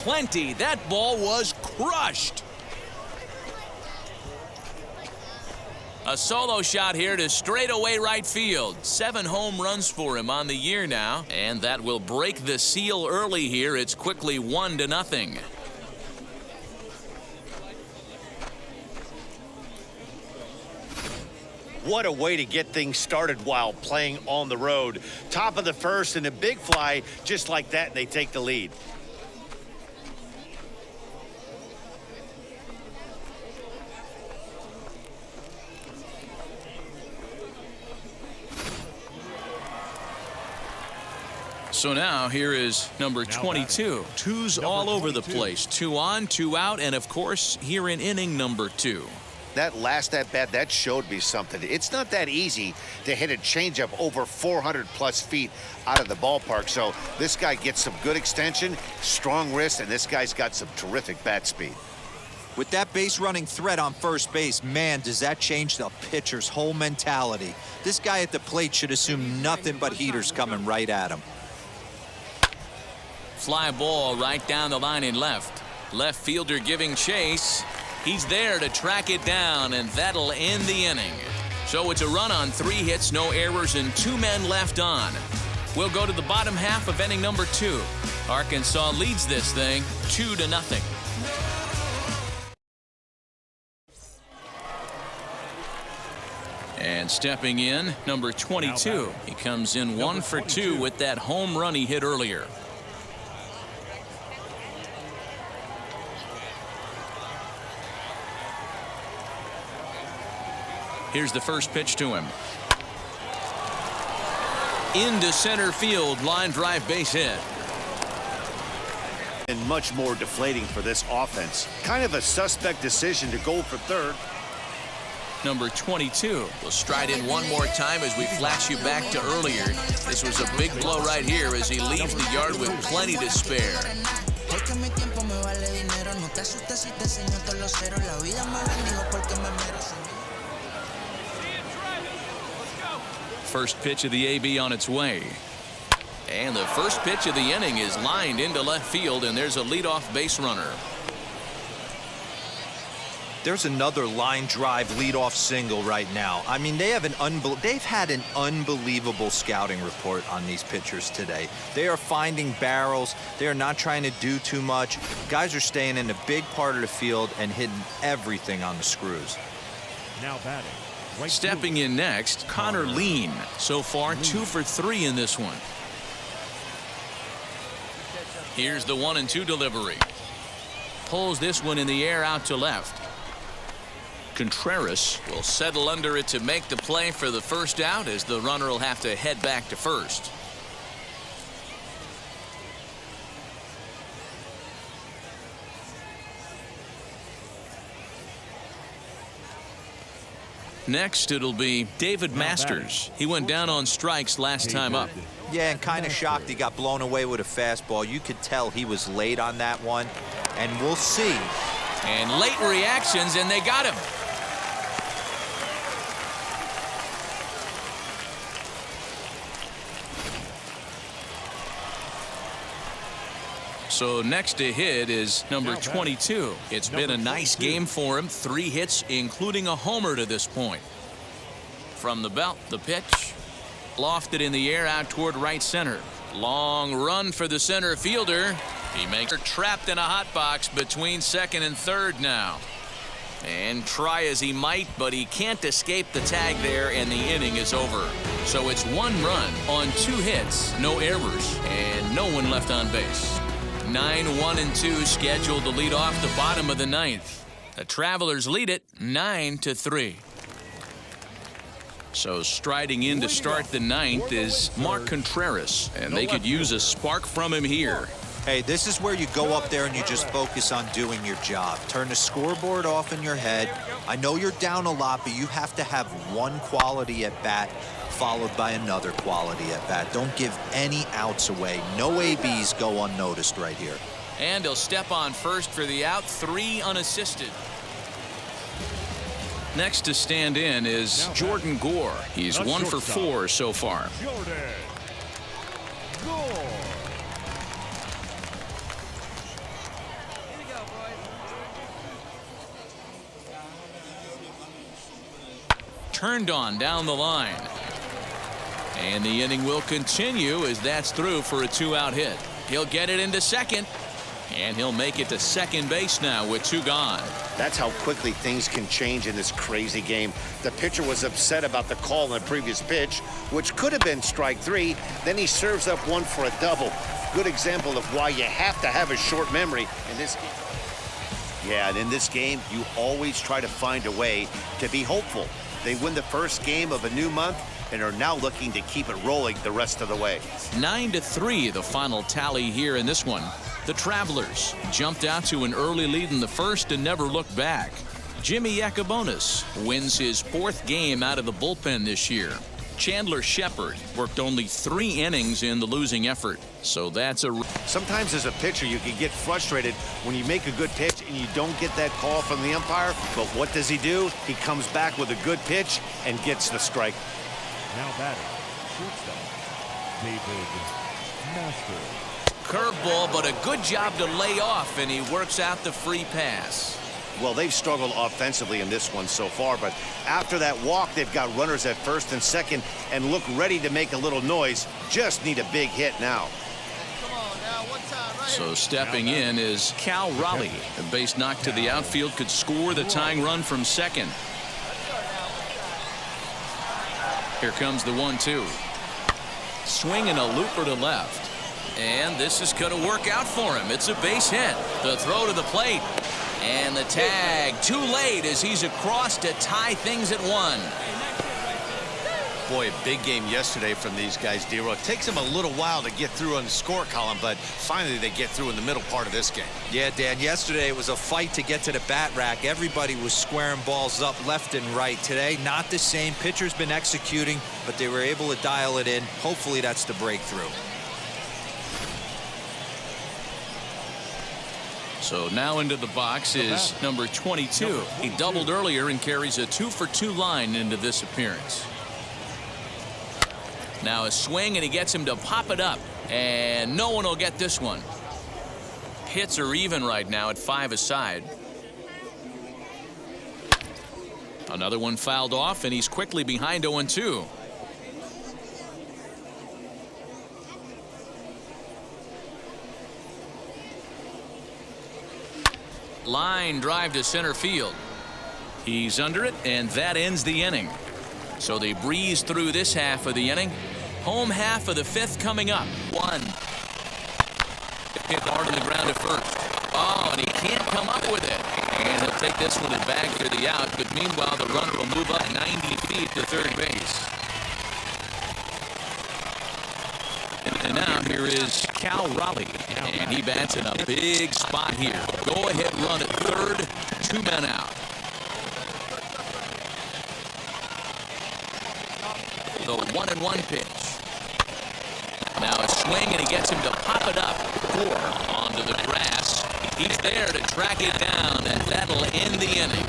Plenty. That ball was crushed. A solo shot here to straightaway right field. 7 home runs for him on the year now, and that will break the seal early here. It's quickly 1-0. What a way to get things started while playing on the road. Top of the first and a big fly just like that, and they take the lead. So now here is number 22. Twos all over the place. 2 on, 2 out, and of course here in inning number 2. That last at bat, that showed me something. It's not that easy to hit a changeup over 400+ feet out of the ballpark. So this guy gets some good extension, strong wrist, and this guy's got some terrific bat speed. With that base running threat on first base, man, does that change the pitcher's whole mentality. This guy at the plate should assume nothing but heaters coming right at him. Fly ball right down the line in left. Left fielder giving chase. He's there to track it down, and that'll end the inning. So it's a run on 3 hits, no errors, and 2 men left on. We'll go to the bottom half of inning number 2. Arkansas leads this thing 2-0. And stepping in, number 22. He comes in 1 for 2 with that home run he hit earlier. Here's the first pitch to him. Into center field, line drive base hit. And much more deflating for this offense. Kind of a suspect decision to go for third. Number 22 will stride in one more time as we flash you back to earlier. This was a big blow right here as he leaves the yard with plenty to spare. First pitch of the AB on its way. And the first pitch of the inning is lined into left field, and there's a leadoff base runner. There's another line drive leadoff single right now. I mean, they've had an unbelievable scouting report on these pitchers today. They are finding barrels. They are not trying to do too much. Guys are staying in a big part of the field and hitting everything on the screws. Now batting. Right Stepping in next, Connor Lean. So far, 2 for 3 in this one. Here's the 1-2 delivery. Pulls this one in the air out to left. Contreras will settle under it to make the play for the first out, as the runner will have to head back to first. Next, it'll be David Masters. He went down on strikes last time up. Yeah, and kind of shocked he got blown away with a fastball. You could tell he was late on that one, and we'll see. And late reactions, and they got him. So next to hit is number 22. It's been a nice game for him. 3 hits, including a homer to this point. From the belt, the pitch. Lofted in the air out toward right center. Long run for the center fielder. He makes her trapped in a hot box between second and third now. And try as he might, but he can't escape the tag there, and the inning is over. So it's 1 run on 2 hits, no errors, and no one left on base. 9-1-2 scheduled to lead off the bottom of the 9th. The Travelers lead it 9-3. So striding in to start the 9th is Mark Contreras, and they could use a spark from him here. Hey, this is where you go up there and you just focus on doing your job. Turn the scoreboard off in your head. I know you're down a lot, but you have to have one quality at bat followed by another quality at bat. Don't give any outs away. No ABs go unnoticed right here. And he'll step on first for the out, 3 unassisted. Next to stand in is Jordan Gore. He's 1 for 4 so far. Jordan Gore. turned on down the line. And the inning will continue as that's through for a 2-out hit. He'll get it into second. And he'll make it to second base now with 2 gone. That's how quickly things can change in this crazy game. The pitcher was upset about the call on the previous pitch, which could have been strike 3. Then he serves up one for a double. Good example of why you have to have a short memory in this game. Yeah, and in this game, you always try to find a way to be hopeful. They win the first game of a new month and are now looking to keep it rolling the rest of the way. 9-3 the final tally here in this one. The Travelers jumped out to an early lead in the first and never looked back. Jimmy Yacobonis wins his 4th game out of the bullpen this year. Chandler Shepard worked only 3 innings in the losing effort. So that's a... Sometimes as a pitcher, you can get frustrated when you make a good pitch and you don't get that call from the umpire. But what does he do? He comes back with a good pitch and gets the strike. Now batting, shortstop, David Masters. Curveball, but a good job to lay off, and he works out the free pass. Well, they've struggled offensively in this one so far, but after that walk, they've got runners at first and second and look ready to make a little noise. Just need a big hit now. So stepping in is Cal Raleigh. A base knock to the outfield could score the tying run from second. Here comes the 1-2. Swinging a looper to left. And this is going to work out for him. It's a base hit. The throw to the plate. And the tag too late as he's across to tie things at 1. Boy, a big game yesterday from these guys, D-Roy. It takes them a little while to get through on the score column, but finally they get through in the middle part of this game. Yeah, Dan, yesterday it was a fight to get to the bat rack. Everybody was squaring balls up left and right. Today, not the same. Pitcher's been executing, but they were able to dial it in. Hopefully that's the breakthrough. So now into the box is number 22. He doubled earlier and carries a 2-for-2 line into this appearance. Now a swing, and he gets him to pop it up. And no one will get this one. Hits are even right now at 5 aside. Another one fouled off, and he's quickly behind 0-2. Line drive to center field. He's under it, and that ends the inning. So they breeze through this half of the inning. Home half of the 5th coming up. 1. Hit hard on the ground at first. Oh, and he can't come up with it. And he'll take this one and bag for the out. But meanwhile, the runner will move up 90 feet to third base. And now here is Cal Raleigh. And he bats in a big spot here. Go ahead run at third. 2 men out. The 1-1 pitch. Now a swing, and he gets him to pop it up. 4 onto the grass. He's there to track it down, and that'll end the inning.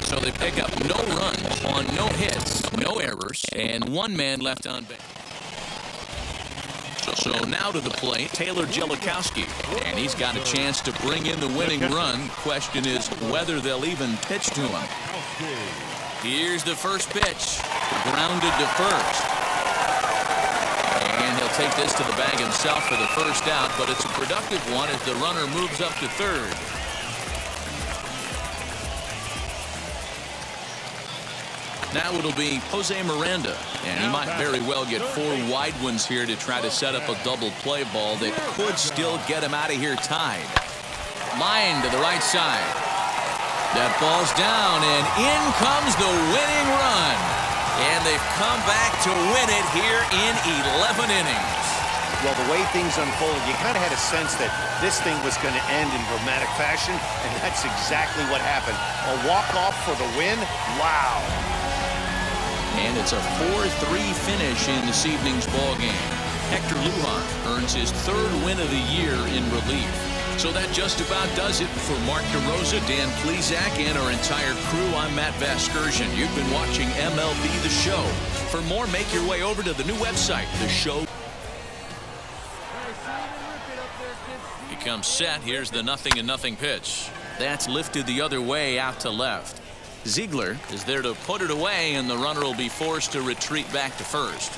So they pick up no runs on no hits, no errors, and 1 man left on base. So now to the plate, Taylor Jellikowski, and he's got a chance to bring in the winning run. Question is whether they'll even pitch to him. Here's the first pitch, grounded to first. And he'll take this to the bag himself for the first out, but it's a productive one as the runner moves up to third. Now it'll be Jose Miranda, and he might very well get 4 wide ones here to try to set up a double play ball that could still get him out of here tied. Line to the right side. That ball's down, and in comes the winning run. And they've come back to win it here in 11 innings. Well, the way things unfolded, you kind of had a sense that this thing was going to end in dramatic fashion, and that's exactly what happened. A walk-off for the win? Wow. And it's a 4-3 finish in this evening's ball game. Hector Lujan earns his 3rd win of the year in relief. So that just about does it for Mark DeRosa, Dan Plesac, and our entire crew. I'm Matt Vasgersian. You've been watching MLB The Show. For more, make your way over to the new website, The Show. He comes set. Here's the 0-0 pitch. That's lifted the other way out to left. Ziegler is there to put it away, and the runner will be forced to retreat back to first.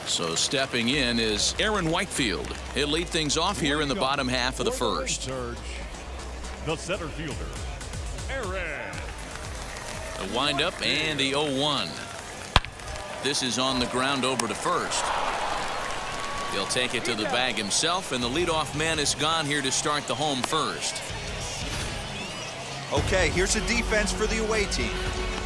So stepping in is Aaron Whitefield. He'll lead things off here in the bottom half of the first. The center fielder, Aaron. The windup and the 0-1. This is on the ground over to first. He'll take it to the bag himself, and the leadoff man is gone here to start the home first. Okay, here's a defense for the away team.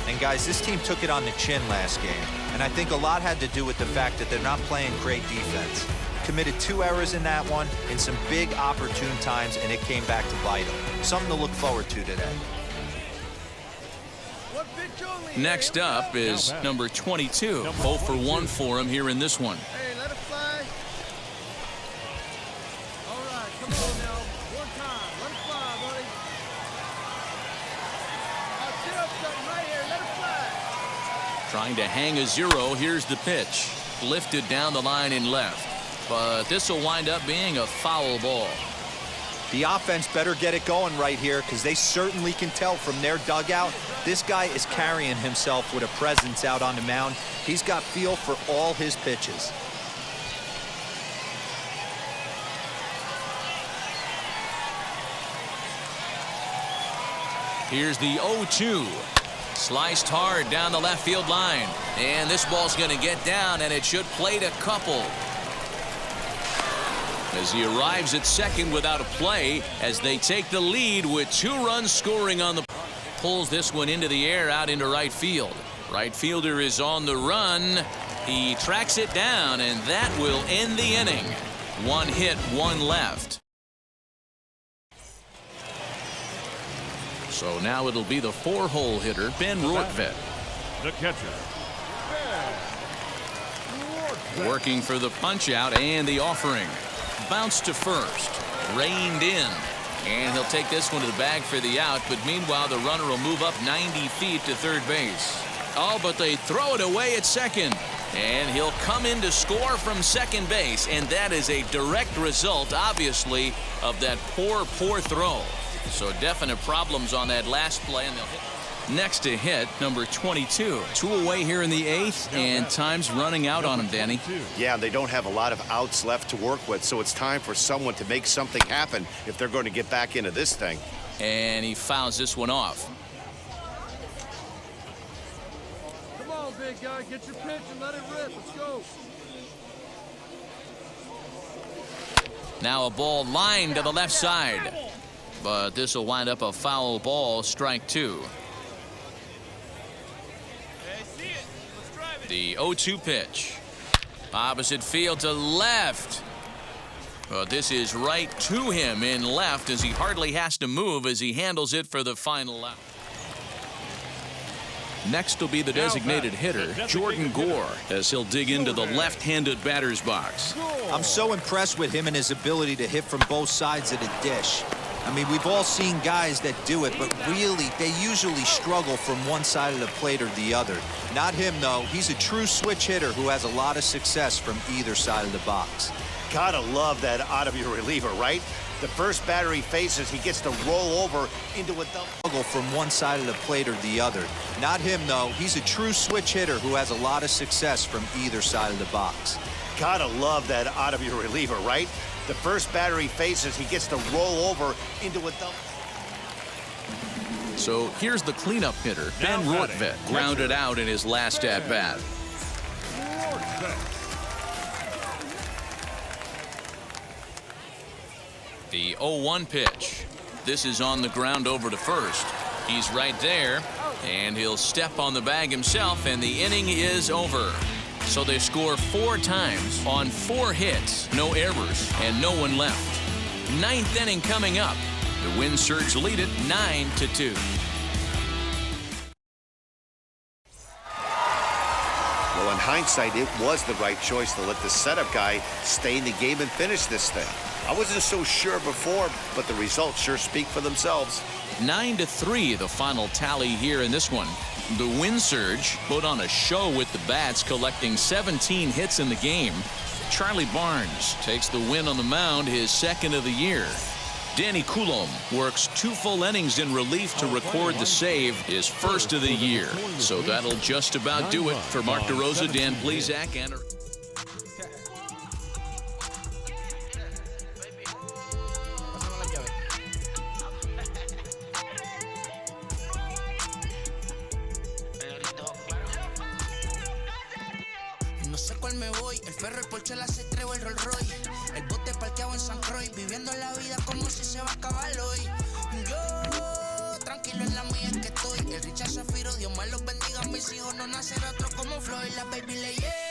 And guys, this team took it on the chin last game. And I think a lot had to do with the fact that they're not playing great defense. Committed 2 errors in that one in some big opportune times, and it came back to bite them. Something to look forward to today. Next up is number 22. 0 for 1 for him here in this one. Hey, let it fly. All right, come on now. One time. Let it fly, buddy. I'll sit up something right here. Let it fly. Trying to hang a 0. Here's the pitch. Lifted down the line in left. But this will wind up being a foul ball. The offense better get it going right here, because they certainly can tell from their dugout this guy is carrying himself with a presence out on the mound. He's got feel for all his pitches. Here's the 0-2. Sliced hard down the left field line. And this ball's going to get down, and it should plate a couple. As he arrives at second without a play, as they take the lead with 2 runs scoring on the. Pulls this one into the air out into right field. Right fielder is on the run. He tracks it down, and that will end the inning. 1 hit, 1 left. So now it'll be the 4-hole hitter, Ben Rortvedt. The catcher, Ben Rortvedt. Working for the punch out and the offering. Bounce to first. Reined in. And he'll take this one to the bag for the out, but meanwhile the runner will move up 90 feet to third base. Oh, but they throw it away at second. And he'll come in to score from second base, and that is a direct result, obviously, of that poor throw. So definite problems on that last play, and they'll hit. Next to hit, number 22. 2 away here in the 8th, and time's running out on him, Danny. Yeah, they don't have a lot of outs left to work with, so it's time for someone to make something happen if they're going to get back into this thing. And he fouls this one off. Come on, big guy. Get your pitch and let it rip. Let's go. Now a ball lined to the left side. But this will wind up a foul ball, strike 2. The 0-2 pitch. Opposite field to left. But this is right to him in left, as he hardly has to move as he handles it for the final out. Next will be the designated hitter, Jordan Gore, as he'll dig into the left-handed batter's box. I'm so impressed with him and his ability to hit from both sides of the dish. I mean, we've all seen guys that do it, but really, they usually struggle from one side of the plate or the other. Not him, though. He's a true switch hitter who has a lot of success from either side of the box. Gotta love that out of your reliever, right? The first batter he faces, he gets to roll over into a double. Struggle from one side of the plate or the other. Not him, though. He's a true switch hitter who has a lot of success from either side of the box. Gotta love that out of your reliever, right? The first batter he faces, he gets to roll over into a double. So here's the cleanup hitter, Ben Rortvedt, grounded out in his last at-bat. The 0-1 pitch. This is on the ground over to first. He's right there, and he'll step on the bag himself, and the inning is over. So they score 4 times on 4 hits, no errors, and no one left. 9th inning coming up. The Wind Surge lead it 9-2. Well, in hindsight, it was the right choice to let the setup guy stay in the game and finish this thing. I wasn't so sure before, but the results sure speak for themselves. 9-3, the final tally here in this one. The wind surge put on a show with the bats, collecting 17 hits in the game. Charlie Barnes takes the win on the mound, his second of the year. Danny Coulomb works 2 full innings in relief to record the save, his first of the year. So that'll just about do it for Mark DeRosa, Dan Plesac, and... No sé cuál me voy, el ferro, el Porsche, la C3 o el Rolls Royce. El bote parqueado en San Croix, viviendo la vida como si se va a acabar hoy. Yo, tranquilo en la mía es que estoy. El Richard Zafiro, Dios más los bendiga, mis hijos no nacer otro como Floyd. La baby le llega.